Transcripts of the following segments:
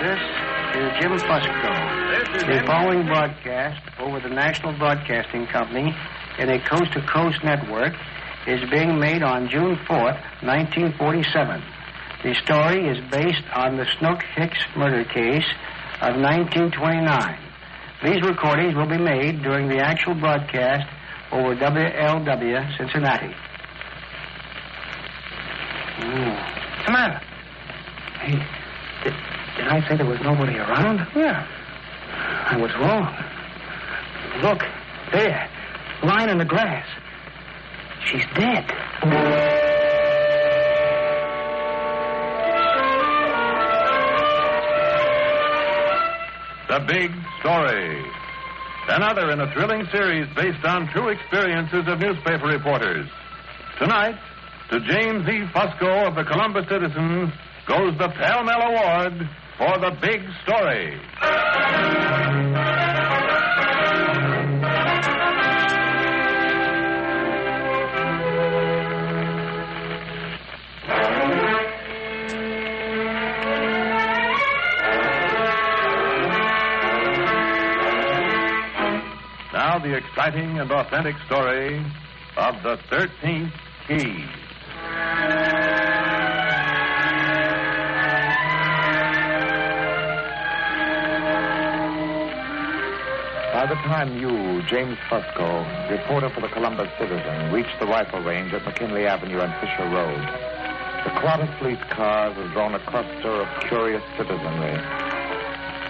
This is Jim Fusco. The following broadcast over the National Broadcasting Company in a coast-to-coast network is being made on June 4th, 1947. The story is based on the Snook Hicks murder case of 1929. These recordings will be made during the actual broadcast over WLW Cincinnati. What's the matter? Hey, did I say there was nobody around? Yeah. I was wrong. Look, there, lying in the grass. She's dead. The Big Story. Another in a thrilling series based on true experiences of newspaper reporters. Tonight, to James E. Fusco of the Columbus Citizen goes the Pell-Mell Award for The Big Story. Now the exciting and authentic story of the 13th Key. By the time you, James Fusco, reporter for the Columbus Citizen, reached the rifle range at McKinley Avenue and Fisher Road, the crowd of police cars has drawn a cluster of curious citizenry.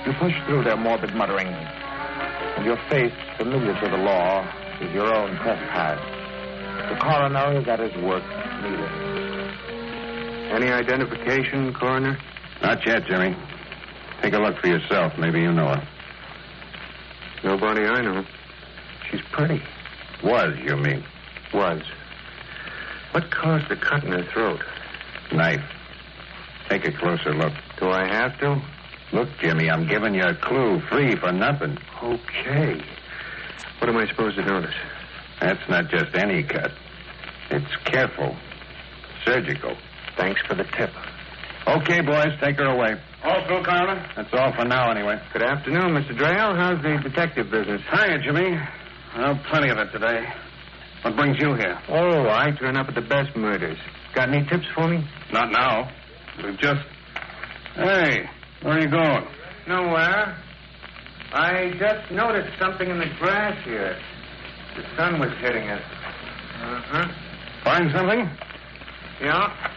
You push through their morbid muttering, and your face, familiar to the law, is your own trespass. The coroner is at his work, kneeling. Any identification, coroner? Not yet, Jimmy. Take a look for yourself. Maybe you know her. Nobody I know. She's pretty. Was, you mean? Was. What caused the cut in her throat? Knife. Take a closer look. Do I have to? Look, Jimmy, I'm giving you a clue. Free for nothing. Okay. What am I supposed to notice? That's not just any cut. It's careful. Surgical. Thanks for the tip. Okay, boys, take her away. All through, Coroner? That's all for now, anyway. Good afternoon, Mr. Drayle. How's the detective business? Hiya, Jimmy. Well, plenty of it today. What brings you here? Oh, I turn up at the best murders. Got any tips for me? Not now. We've just... Hey, where are you going? Nowhere. I just noticed something in the grass here. The sun was hitting it. Uh-huh. Find something? Yeah.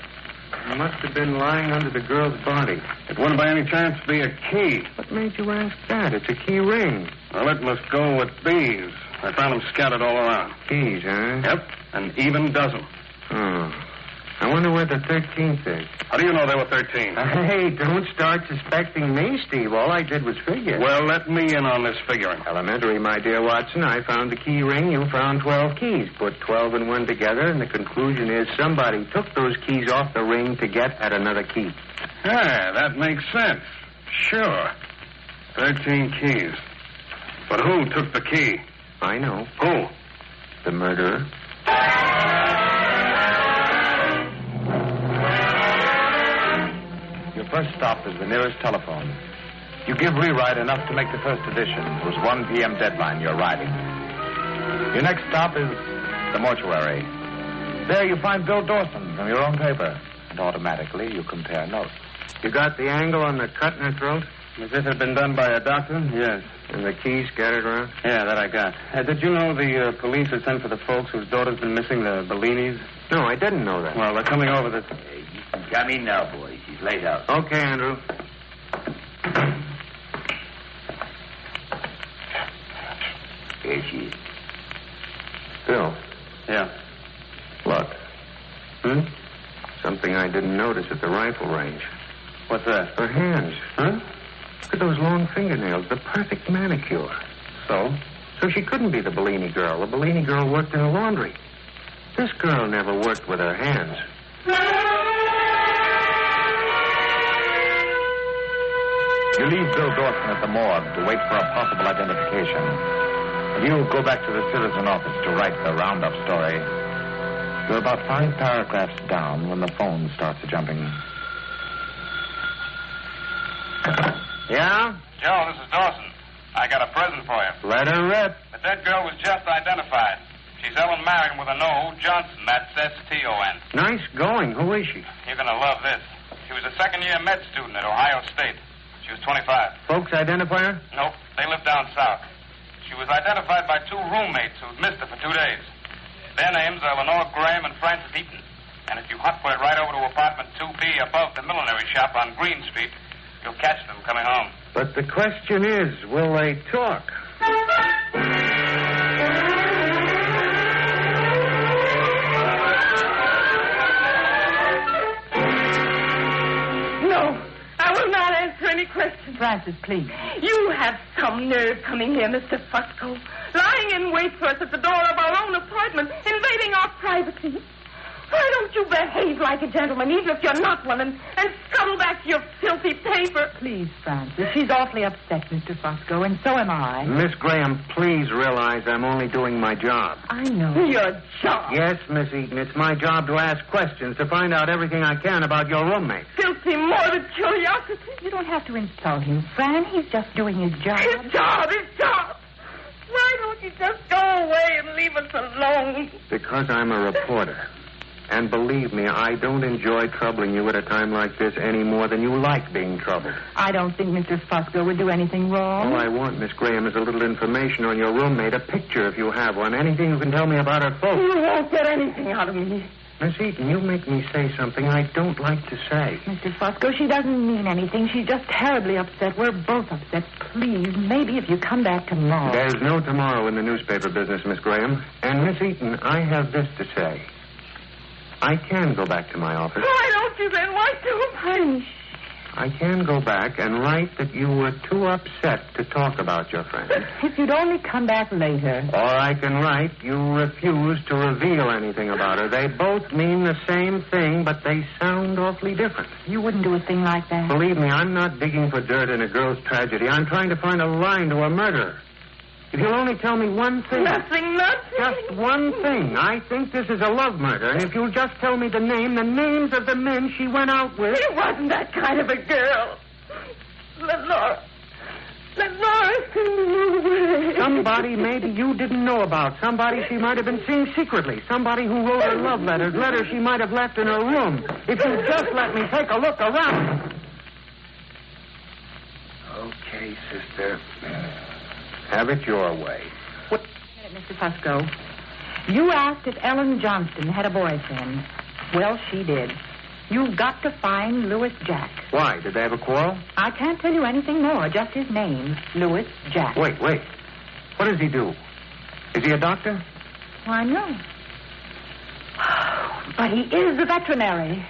It must have been lying under the girl's body. It wouldn't by any chance be a key. What made you ask that? It's a key ring. Well, it must go with these. I found them scattered all around. Keys, huh? Yep, an even dozen. Oh. I wonder where the 13th is. How do you know they were 13? Hey, don't start suspecting me, Steve. All I did was figure. Well, let me in on this figuring. Elementary, my dear Watson. I found the key ring. You found 12 keys. Put 12 and 1 together, and the conclusion is somebody took those keys off the ring to get at another key. Yeah, that makes sense. Sure. 13 keys. But who took the key? I know. Who? The murderer. Your first stop is the nearest telephone. You give rewrite enough to make the first edition, whose 1 p.m. deadline you're riding. Your next stop is the mortuary. There you find Bill Dawson from your own paper, and automatically you compare notes. You got the angle on the cut in her throat? As if it had been done by a doctor? Yes. And the keys scattered around? Yeah, that I got. Did you know the police had sent for the folks whose daughter's been missing, the Bellinis? No, I didn't know that. Well, they're coming over this... Come in now, boys. She's laid out. Okay, Andrew. Here she is. Bill. Yeah. Look. Hmm? Something I didn't notice at the rifle range. What's that? Her hands. Huh? Look at those long fingernails. The perfect manicure. So? So she couldn't be the Bellini girl. The Bellini girl worked in a laundry. This girl never worked with her hands. You leave Bill Dawson at the morgue to wait for a possible identification. And you go back to the Citizen office to write the roundup story. You're about 5 paragraphs down when the phone starts jumping. Yeah? Joe, this is Dawson. I got a present for you. Let her rip. The dead girl was just identified. She's Ellen Marion with an O, Johnson. That's S-T-O-N. Nice going. Who is she? You're going to love this. She was a second-year med student at Ohio State. She was 25. Folks identify her? Nope. They live down south. She was identified by two roommates who'd missed her for 2 days. Their names are Lenore Graham and Frances Eaton. And if you hot-foot it right over to apartment 2B above the millinery shop on Green Street, you'll catch them coming home. But the question is, will they talk? No, I will not answer any questions. Francis, please. You have some nerve coming here, Mr. Fusco. Lying in wait for us at the door of our own apartment, invading our privacy. Why don't you behave like a gentleman, even if you're not one, and scuttle back your filthy paper? Please, Francis. She's awfully upset, Mr. Fusco, and so am I. Miss Graham, please realize I'm only doing my job. I know. Your job. Yes, Miss Eaton, it's my job to ask questions, to find out everything I can about your roommate. Filthy morbid curiosity. You don't have to insult him, Fran. He's just doing his job. His job. Why don't you just go away and leave us alone? Because I'm a reporter. And believe me, I don't enjoy troubling you at a time like this any more than you like being troubled. I don't think Mr. Fusco would do anything wrong. All I want, Miss Graham, is a little information on your roommate, a picture if you have one, anything you can tell me about her folks. You won't get anything out of me. Miss Eaton, you make me say something I don't like to say. Mr. Fusco, she doesn't mean anything. She's just terribly upset. We're both upset. Please, maybe if you come back tomorrow. There's no tomorrow in the newspaper business, Miss Graham. And, Miss Eaton, I have this to say. I can go back to my office. Why don't you then? Why don't I can go back and write that you were too upset to talk about your friend. If you'd only come back later. Or I can write you refuse to reveal anything about her. They both mean the same thing, but they sound awfully different. You wouldn't do a thing like that. Believe me, I'm not digging for dirt in a girl's tragedy. I'm trying to find a line to a murder. If you'll only tell me one thing. Nothing. Just one thing. I think this is a love murder. And if you'll just tell me the names of the men she went out with. She wasn't that kind of a girl. Lenore threw away. Somebody maybe you didn't know about. Somebody she might have been seeing secretly. Somebody who wrote her love letters. Letters she might have left in her room. If you'll just let me take a look around. Okay, sister. Have it your way. Wait a minute, Mr. Fusco. You asked if Ellen Johnston had a boyfriend. Well, she did. You've got to find Louis Jack. Why? Did they have a quarrel? I can't tell you anything more, just his name, Louis Jack. Wait. What does he do? Is he a doctor? Why, no. But he is a veterinary.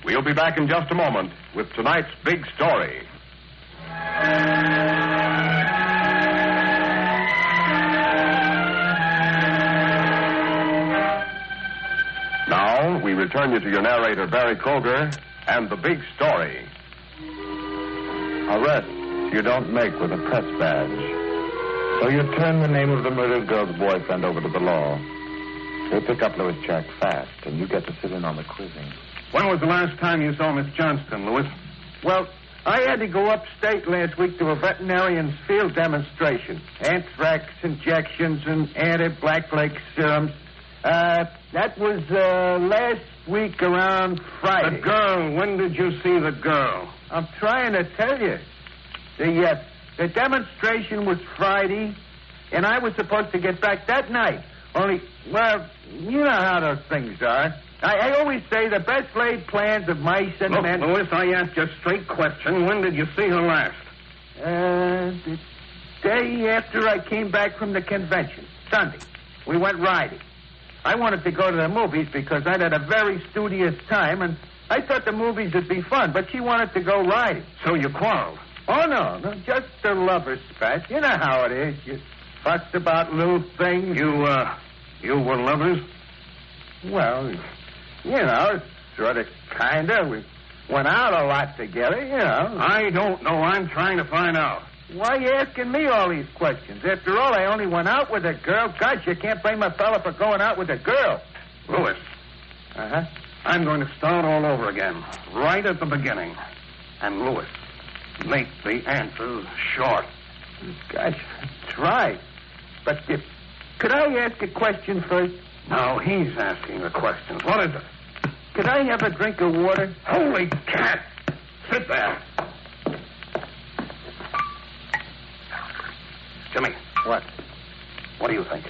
We'll be back in just a moment with tonight's big story. Now, we return you to your narrator, Barry Kroger, and the big story. Arrest you don't make with a press badge. So you turn the name of the murdered girl's boyfriend over to the law. They pick up Louis Jack fast, and you get to sit in on the quizzing. When was the last time you saw Miss Johnston, Louis? Well, I had to go upstate last week to a veterinarian's field demonstration. Anthrax injections and anti-blackleg serums. That was last week around Friday. The girl, when did you see the girl? I'm trying to tell you. The demonstration was Friday, and I was supposed to get back that night. Only, well, you know how those things are. I always say the best laid plans of mice and Look, men... Louis, I asked you a straight question. When did you see her last? The day after I came back from the convention. Sunday. We went riding. I wanted to go to the movies because I'd had a very studious time, and I thought the movies would be fun, but she wanted to go riding. So you quarreled? Oh, no, just a lover's spat. You know how it is. You fuss about little things. You were lovers? Well, you know, sort of, kind of. We went out a lot together, you know. I don't know. I'm trying to find out. Why are you asking me all these questions? After all, I only went out with a girl. Gosh, you can't blame a fella for going out with a girl. Louis. Uh-huh. I'm going to start all over again, right at the beginning. And, Louis, make the answers short. Gosh, try. But could I ask a question first? Now he's asking the questions. What is it? Could I have a drink of water? Holy cat! Sit there. Jimmy. What? What do you think?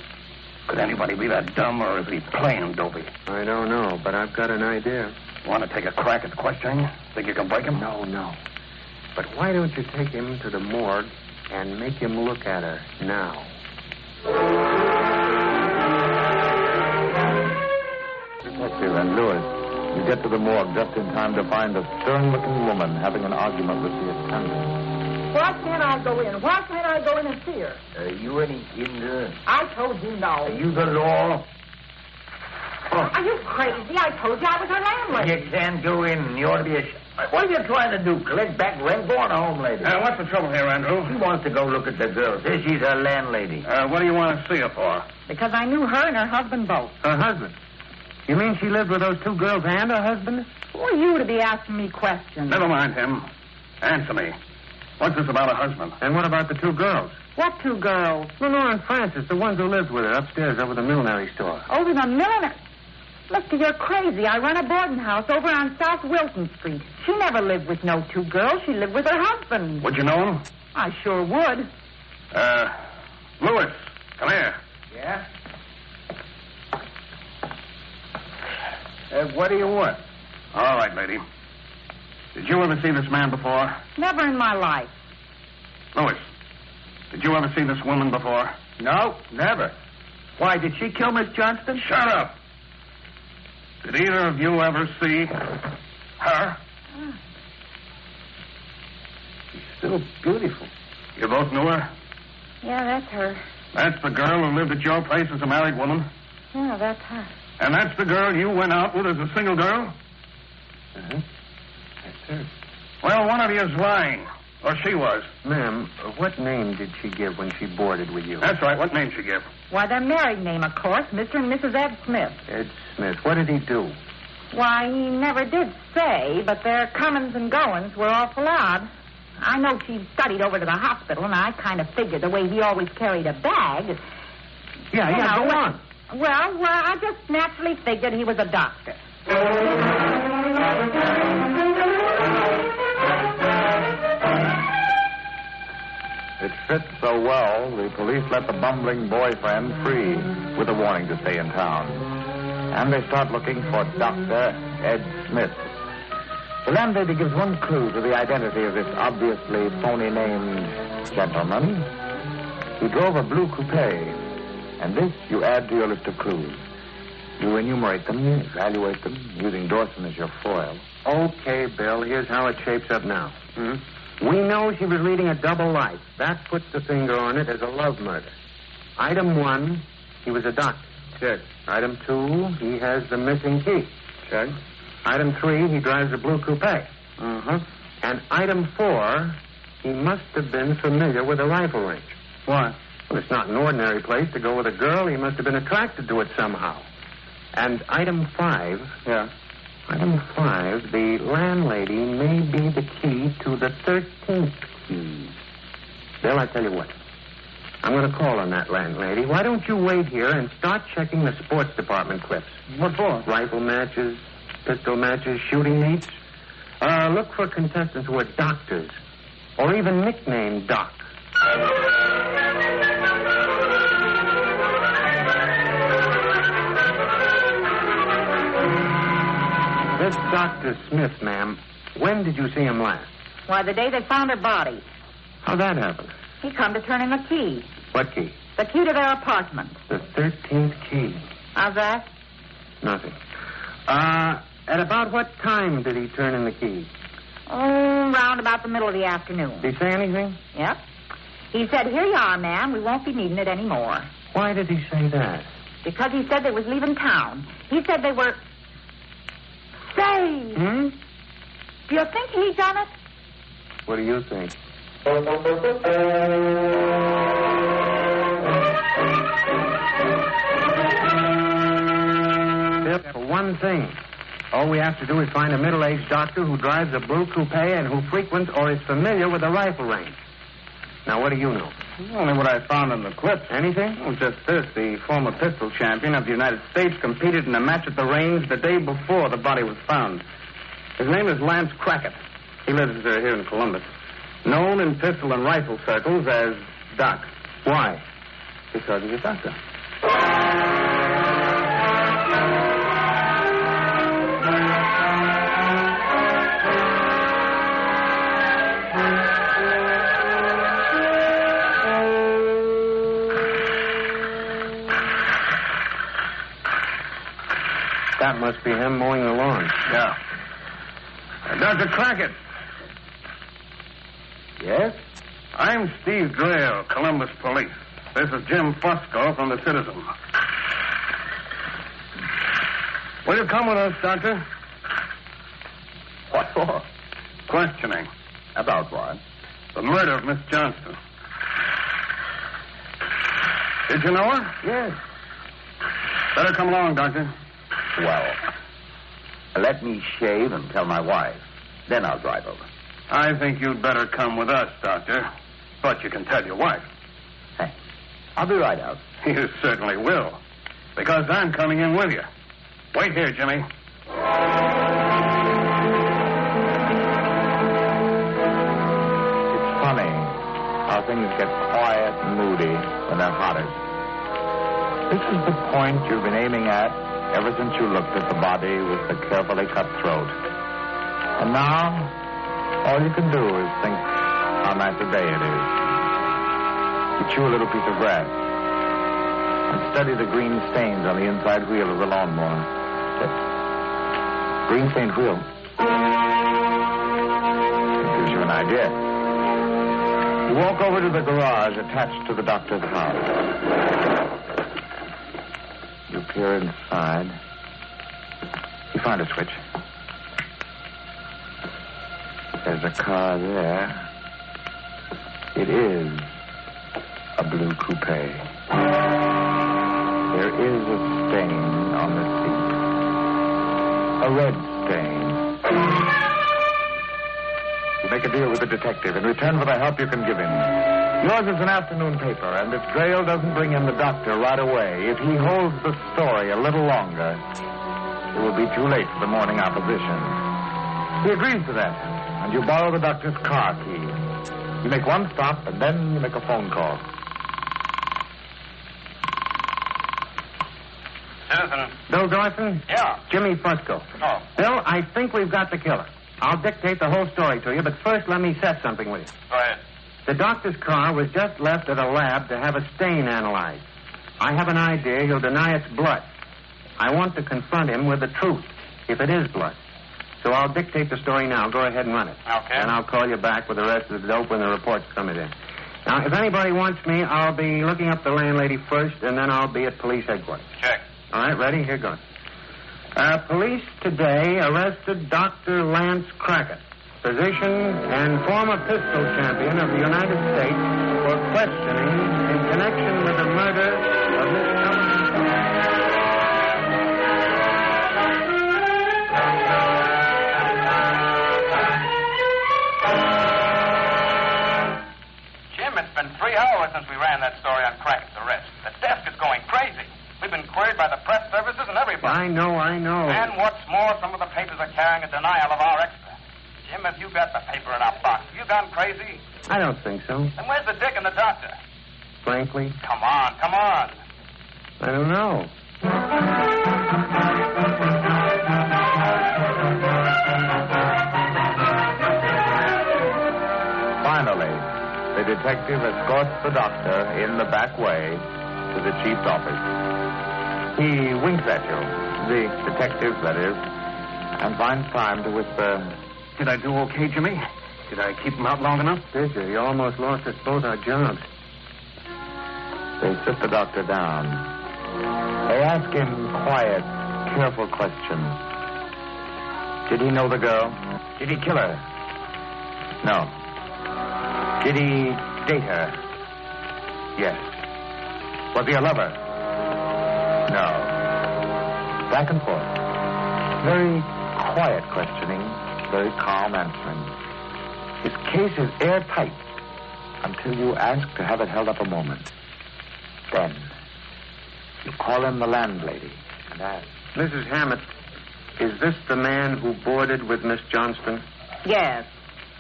Could anybody be that dumb, or is he plain dopey? I don't know, but I've got an idea. Want to take a crack at the questioning? Think you can break him? No. But why don't you take him to the morgue and make him look at her now? Detective and Lewis, you get to the morgue just in time to find a stern-looking woman having an argument with the attendant. Why can't I go in? Why can't I go in and see her? Are you any in I told you no. Are you the law? Are you crazy? I told you I was her landlady. You can't go in. You ought to be What are you trying to do? Collect back rent? Go on home, lady. What's the trouble here, Andrew? She wants to go look at the girl. Says she's her landlady. What do you want to see her for? Because I knew her and her husband both. Her husband? You mean she lived with those two girls and her husband? Who are you to be asking me questions? Never mind him. Answer me. What's this about her husband? And what about the two girls? What two girls? Lenore and Frances, the ones who lived with her upstairs over the millinery store. Over the milliner? Mister, you're crazy. I run a boarding house over on South Wilson Street. She never lived with no two girls. She lived with her husband. Would you know him? I sure would. Louis, come here. Yeah? What do you want? All right, lady. Did you ever see this man before? Never in my life. Louis, did you ever see this woman before? No, never. Why, did she kill Miss Johnston? Shut up. Did either of you ever see her? She's still beautiful. You both knew her? Yeah, that's her. That's the girl who lived at your place as a married woman? Yeah, that's her. And that's the girl you went out with as a single girl? Uh-huh. That's her. Well, one of you is lying. Or she was. Ma'am, what name did she give when she boarded with you? That's right. What name she give? Why, their married name, of course, Mr. and Mrs. Ed Smith. Ed Smith. What did he do? Why, he never did say, but their comings and goings were awful odd. I know she studied over to the hospital, and I kind of figured the way he always carried a bag. Yeah, go on. Well, I just naturally figured he was a doctor. It fits so well, the police let the bumbling boyfriend free with a warning to stay in town. And they start looking for Dr. Ed Smith. The landlady gives one clue to the identity of this obviously phony named gentleman. He drove a blue coupe, and this you add to your list of clues. You enumerate them, evaluate them, using Dawson as your foil. Okay, Bill, here's how it shapes up now. We know she was leading a double life. That puts the finger on it as a love murder. Item 1, he was a doctor. Check. Item 2, he has the missing key. Check. Item 3, he drives a blue coupe. And item 4, he must have been familiar with a rifle range. Why? Well, it's not an ordinary place to go with a girl. He must have been attracted to it somehow. And item 5... Yeah. Item 5, the landlady may be the key to the 13th key. Bill, I tell you what. I'm going to call on that landlady. Why don't you wait here and start checking the sports department clips? What for? Rifle matches, pistol matches, shooting meets. Look for contestants who are doctors, or even nicknamed Doc. This Dr. Smith, ma'am, when did you see him last? Why, the day they found her body. How'd that happen? He come to turn in the key. What key? The key to their apartment. The 13th key. How's that? Nothing. At about what time did he turn in the key? Oh, round about the middle of the afternoon. Did he say anything? Yep. He said, "Here you are, ma'am. We won't be needing it anymore." Why did he say that? Because he said they was leaving town. He said they were... Say! Hmm? Do you think he done it? What do you think? For one thing, all we have to do is find a middle-aged doctor who drives a blue coupe and who frequents or is familiar with the rifle range. Now, what do you know? Only what I found in the clips. Anything? Well, just this. The former pistol champion of the United States competed in a match at the range the day before the body was found. His name is Lance Crackett. He lives here in Columbus. Known in pistol and rifle circles as Doc. Why? Because he's a doctor. That must be him mowing the lawn. Yeah. Dr. Crackett. Yes? I'm Steve Drayle, Columbus Police. This is Jim Fusco from the Citizen. Will you come with us, Doctor? What for? Questioning. About what? The murder of Miss Johnston. Did you know her? Yes. Better come along, Doctor. Well, let me shave and tell my wife. Then I'll drive over. I think you'd better come with us, Doctor. But you can tell your wife. Hey, I'll be right out. You certainly will. Because I'm coming in with you. Wait here, Jimmy. It's funny how things get quiet and moody when they're hottest. This is the point you've been aiming at ever since you looked at the body with the carefully cut throat. And now, all you can do is think how nice a day it is. You chew a little piece of grass and study the green stains on the inside wheel of the lawnmower. Green stained wheel. It gives you an idea. You walk over to the garage attached to the doctor's house. You peer inside. You find a switch. There's a car there. It is a blue coupe. There is a stain on the seat. A red stain. You make a deal with the detective in return for the help you can give him. Yours is an afternoon paper, and if Drayle doesn't bring in the doctor right away, if he holds the story a little longer, it will be too late for the morning opposition. He agrees to that, and you borrow the doctor's car key. You make one stop, and then you make a phone call. Citizen. Bill Dorfin? Yeah. Jimmy Fusco. Oh. Bill, I think we've got the killer. I'll dictate the whole story to you, but first let me set something with you. Go ahead. The doctor's car was just left at a lab to have a stain analyzed. I have an idea he'll deny it's blood. I want to confront him with the truth, if it is blood. So I'll dictate the story now. Go ahead and run it. Okay. And I'll call you back with the rest of the dope when the report's coming in. Now, if anybody wants me, I'll be looking up the landlady first, and then I'll be at police headquarters. Check. All right, ready? Here goes. Police today arrested Dr. Lance Crackett, physician and former pistol champion of the United States, for questioning in connection with the murder of Miss Jim, it's been 3 hours since we ran that story on Crackett's arrest. The desk is going crazy. We've been queried by the press services and everybody. I know. And what's more, some of the papers are carrying a denial of our expert. Jim, have you got the paper in our box? Have you gone crazy? I don't think so. Then where's the dick and the doctor? Frankly, Come on. I don't know. Finally, the detective escorts the doctor in the back way to the chief's office. He winks at you, the detective, that is, and finds time to whisper, Did I do okay, Jimmy? Did I keep him out long enough? Did you? You almost lost us both our jobs. They sit the doctor down. They ask him quiet, careful questions. Did he know the girl? Did he kill her? No. Did he date her? Yes. Was he a lover? No. Back and forth. Very quiet questioning, very calm answering. His case is airtight until you ask to have it held up a moment. Then you call in the landlady and ask. Mrs. Hammett, is this the man who boarded with Miss Johnston? Yes.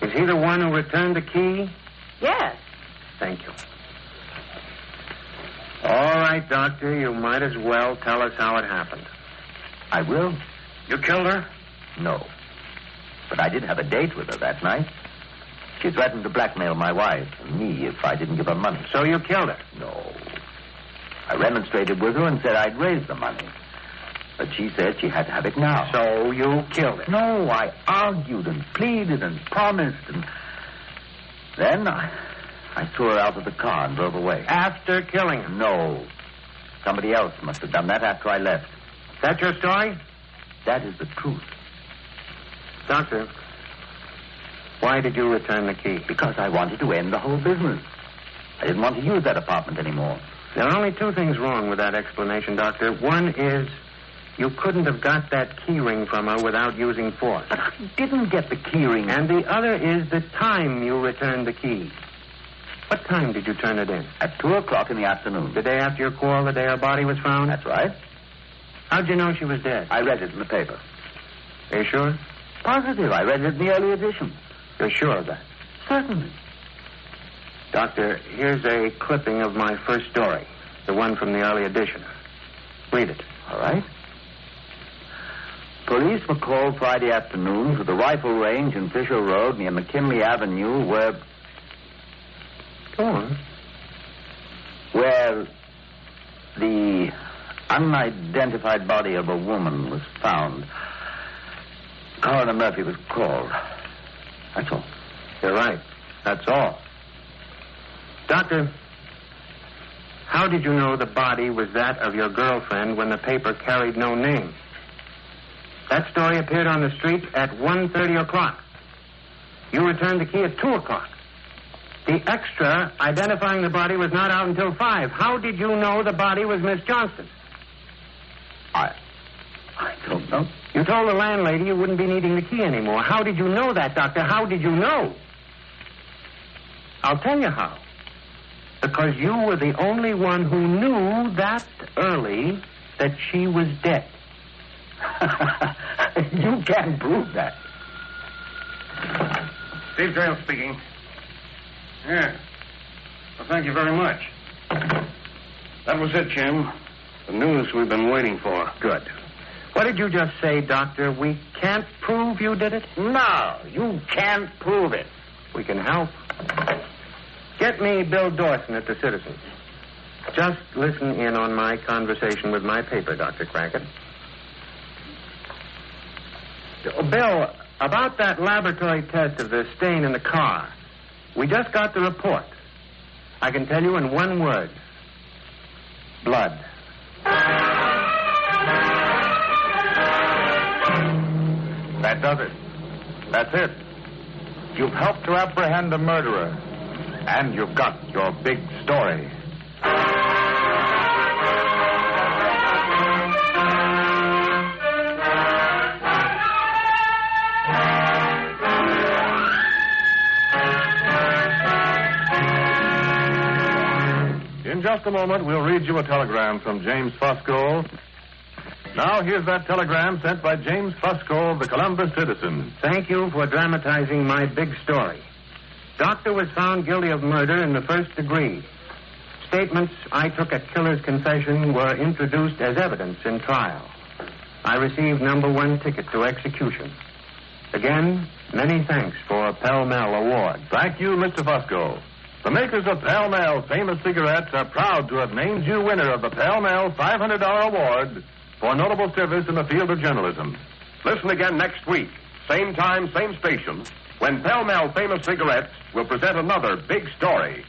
Is he the one who returned the key? Yes. Thank you. All right, Doctor, you might as well tell us how it happened. I will. You killed her? No. But I did have a date with her that night. She threatened to blackmail my wife and me if I didn't give her money. So you killed her? No. I remonstrated with her and said I'd raise the money. But she said she had to have it now. So you killed her? No, I argued and pleaded and promised and... Then I threw her out of the car and drove away. After killing her? No. Somebody else must have done that after I left. Is that your story? That is the truth. Doctor, why did you return the key? Because I wanted to end the whole business. I didn't want to use that apartment anymore. There are only two things wrong with that explanation, Doctor. One is you couldn't have got that key ring from her without using force. But I didn't get the key ring. And the other is the time you returned the key. What time did you turn it in? At 2 o'clock in the afternoon. The day after your quarrel, the day her body was found? That's right. How'd you know she was dead? I read it in the paper. Are you sure? Positive. I read it in the early edition. You're sure of that? Certainly. Doctor, here's a clipping of my first story, the one from the early edition. Read it. All right. Police were called Friday afternoon to the rifle range in Fisher Road near McKinley Avenue where... Go on. Where the unidentified body of a woman was found. Coroner Murphy was called. That's all. You're right. That's all. Doctor, how did you know the body was that of your girlfriend when the paper carried no name? That story appeared on the street at 1:30 o'clock. You returned the key at 2 o'clock. The extra identifying the body was not out until 5. How did you know the body was Miss Johnston? I don't know. You told the landlady you wouldn't be needing the key anymore. How did you know that, Doctor? How did you know? I'll tell you how. Because you were the only one who knew that early that she was dead. You can't prove that. Steve Gail speaking. Yeah. Well, thank you very much. That was it, Jim. The news we've been waiting for. Good. What did you just say, Doctor? We can't prove you did it? No, you can't prove it. We can help. Get me Bill Dawson at the Citizen. Just listen in on my conversation with my paper, Dr. Crackett. Bill, about that laboratory test of the stain in the car. We just got the report. I can tell you in one word. Blood. That does it. That's it. You've helped to apprehend a murderer. And you've got your big story. In just a moment, we'll read you a telegram from James Fusco. Now, here's that telegram sent by James Fusco of the Columbus Citizen. Thank you for dramatizing my big story. Doctor was found guilty of murder in the first degree. Statements I took at killer's confession were introduced as evidence in trial. I received number 1 ticket to execution. Again, many thanks for a Pell Mell award. Thank you, Mr. Fusco. The makers of Pell Mell famous cigarettes are proud to have named you winner of the Pell Mell $500 award for notable service in the field of journalism. Listen again next week, same time, same station, when Pell Mell famous cigarettes will present another big story.